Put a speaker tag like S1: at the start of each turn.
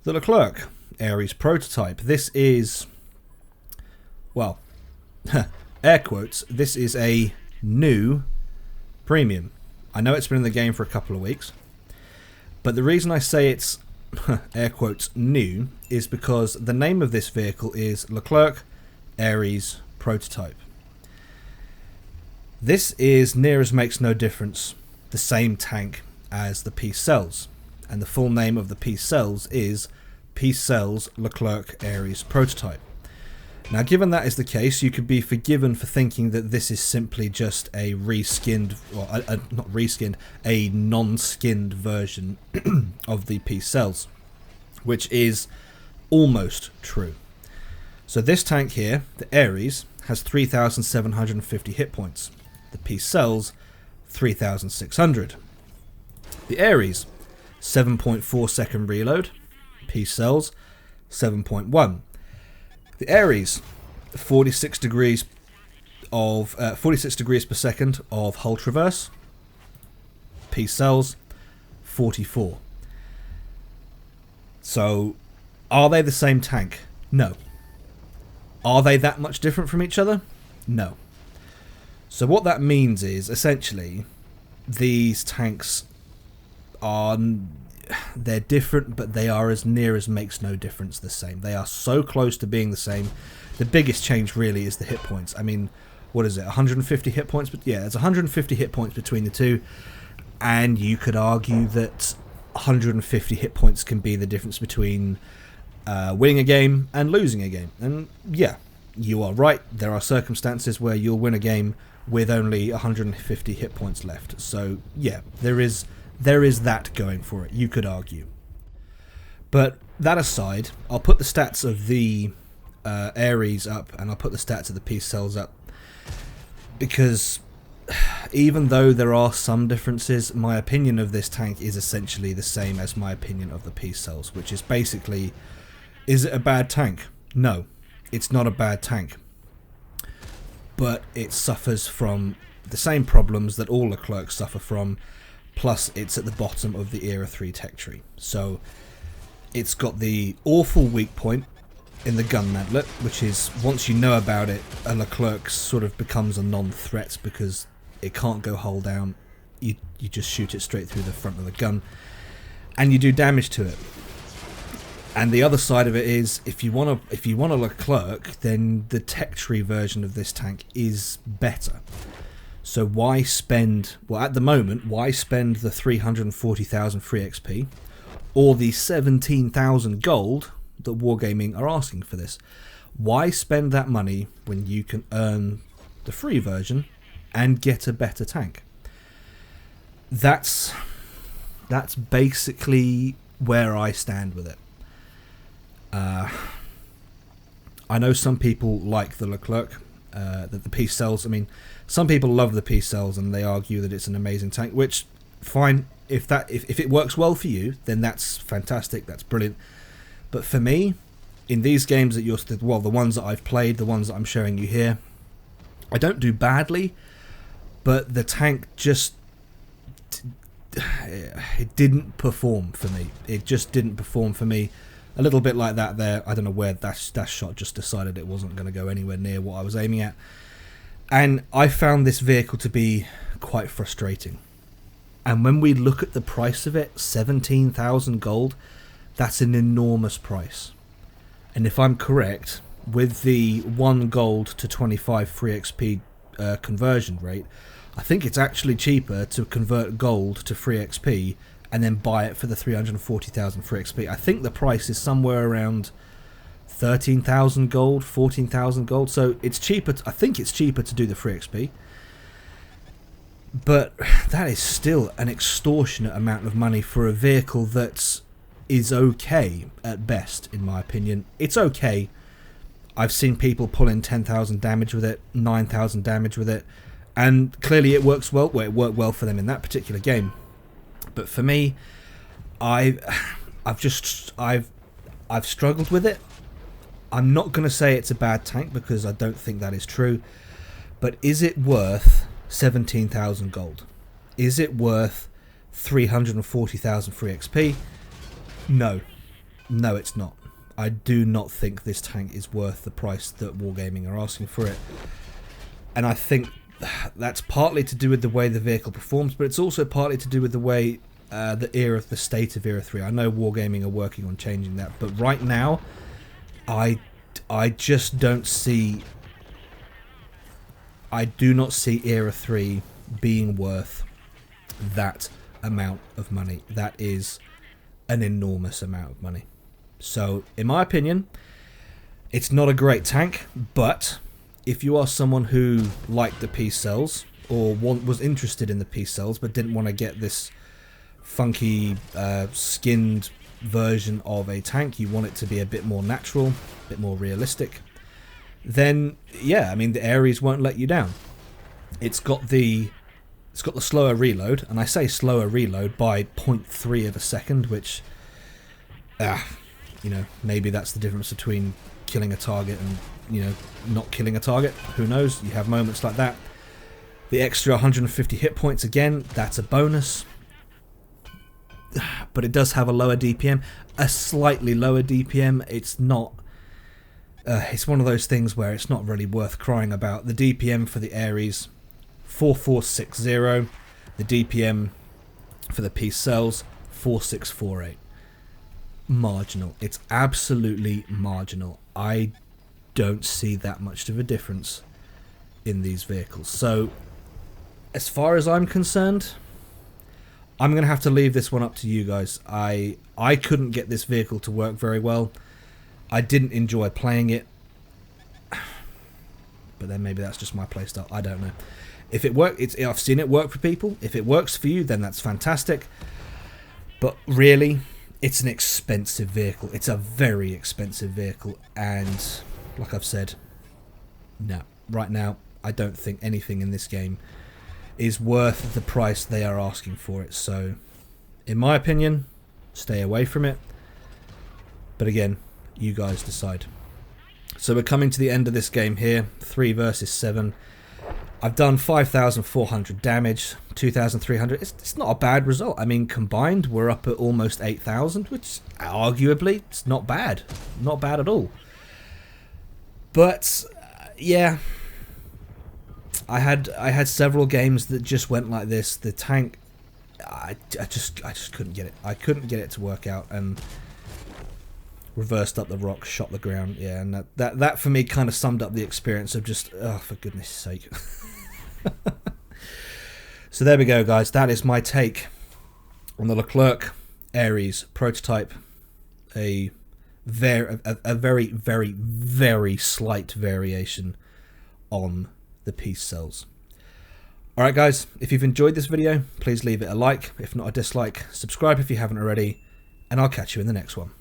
S1: The Leclerc Ares Prototype. This is, well, air quotes, this is a new premium. I know it's been in the game for a couple of weeks, but the reason I say it's, air quotes, new is because the name of this vehicle is Leclerc Ares Prototype. This is, near as makes no difference, the same tank as the P-Cells, and the full name of the P-Cells is P-Cells Leclerc Ares Prototype. Now, given that is the case, you could be forgiven for thinking that this is simply just a reskinned, or not reskinned, a non-skinned version of the P-Cells, which is almost true. So this tank here, the Ares, has 3,750 hit points. The P-Cells, 3,600. The Ares, 7.4 second reload. P-Cells, 7.1. The Ares, 46 degrees per second of hull traverse. P-Cells, 44. So, are they the same tank? No. Are they that much different from each other? No. So what that means is, essentially, these tanks are, they're different, but they are, as near as makes no difference, the same. They are so close to being the same. The biggest change really is the hit points. I mean, what is it, 150 hit points? But yeah, it's 150 hit points between the two, and you could argue that 150 hit points can be the difference between winning a game and losing a game. And yeah, you are right. There are circumstances where you'll win a game with only 150 hit points left. So yeah, there is that going for it, you could argue. But that aside, I'll put the stats of the Ares up, and I'll put the stats of the P-Cells up, because even though there are some differences, my opinion of this tank is essentially the same as my opinion of the P-Cells, which is basically, is it a bad tank? No, it's not a bad tank. But it suffers from the same problems that all Leclercs suffer from, plus it's at the bottom of the Era 3 tech tree. So it's got the awful weak point in the gun mantlet, which is, once you know about it, a Leclerc sort of becomes a non-threat because it can't go hull down. You just shoot it straight through the front of the gun, and you do damage to it. And the other side of it is, if you want a Leclerc, then the tech tree version of this tank is better. So why spend, well, at the moment, why spend the 340,000 free XP or the 17,000 gold that Wargaming are asking for this? Why spend that money when you can earn the free version and get a better tank? That's basically where I stand with it. I know some people like the Leclerc, the P-Cells. I mean, some people love the P-Cells and they argue that it's an amazing tank, which, fine, if it works well for you, then that's fantastic, that's brilliant. But for me, in these games that the ones that I've played, the ones that I'm showing you here, I don't do badly, but the tank just, it didn't perform for me. It just didn't perform for me. A little bit like that there. I don't know where that shot just decided it wasn't going to go anywhere near what I was aiming at. And I found this vehicle to be quite frustrating. And when we look at the price of it, 17,000 gold, that's an enormous price. And if I'm correct, with the 1 gold to 25 free XP conversion rate, I think it's actually cheaper to convert gold to free XP and then buy it for the 340,000 free XP. I think the price is somewhere around 13,000 gold, 14,000 gold. So it's cheaper. I think it's cheaper to do the free XP. But that is still an extortionate amount of money for a vehicle that is okay at best, in my opinion. It's okay. I've seen people pull in 10,000 damage with it, 9,000 damage with it, and clearly it works well. Well, it worked well for them in that particular game. But for me, I've struggled with it. I'm not going to say it's a bad tank because I don't think that is true. But is it worth 17,000 gold? Is it worth 340,000 free XP? No. No, it's not. I do not think this tank is worth the price that Wargaming are asking for it. And I think that's partly to do with the way the vehicle performs, but it's also partly to do with the way the state of Era 3. I know Wargaming are working on changing that, but right now, I just don't see... I do not see Era 3 being worth that amount of money. That is an enormous amount of money. So, in my opinion, it's not a great tank, but if you are someone who liked the piece cells, or was interested in the piece cells, but didn't want to get this funky skinned version of a tank, you want it to be a bit more natural, a bit more realistic, then yeah, I mean, the Ares won't let you down. It's got the slower reload, and I say slower reload by 0.3 of a second, which you know, maybe that's the difference between killing a target and, you know, not killing a target. Who knows? You have moments like that. The extra 150 hit points, again, that's a bonus. But it does have a lower DPM, a slightly lower DPM. It's not... it's one of those things where it's not really worth crying about. The DPM for the Ares, 4460. The DPM for the piece cells, 4648. Marginal. It's absolutely marginal. I don't see that much of a difference in these vehicles. So, as far as I'm concerned, I'm going to have to leave this one up to you guys. I couldn't get this vehicle to work very well. I didn't enjoy playing it. But then maybe that's just my playstyle. I don't know. If it works, I've seen it work for people. If it works for you, then that's fantastic. But really, it's an expensive vehicle. It's a very expensive vehicle. And like I've said, no. Right now, I don't think anything in this game is worth the price they are asking for it. So, in my opinion, stay away from it. But again, you guys decide. So we're coming to the end of this game here. 3 versus 7. I've done 5,400 damage, 2,300. It's not a bad result. I mean, combined, we're up at almost 8,000, which arguably, it's not bad. Not bad at all. But, yeah, I had several games that just went like this. The tank, I just couldn't get it. I couldn't get it to work out, and reversed up the rock, shot the ground. Yeah, and that for me kind of summed up the experience of just, oh, for goodness sake. So there we go, guys. That is my take on the Leclerc Ares Prototype. A very, very, very slight variation on the piece cells. Alright guys, if you've enjoyed this video, please leave it a like, if not a dislike, subscribe if you haven't already, and I'll catch you in the next one.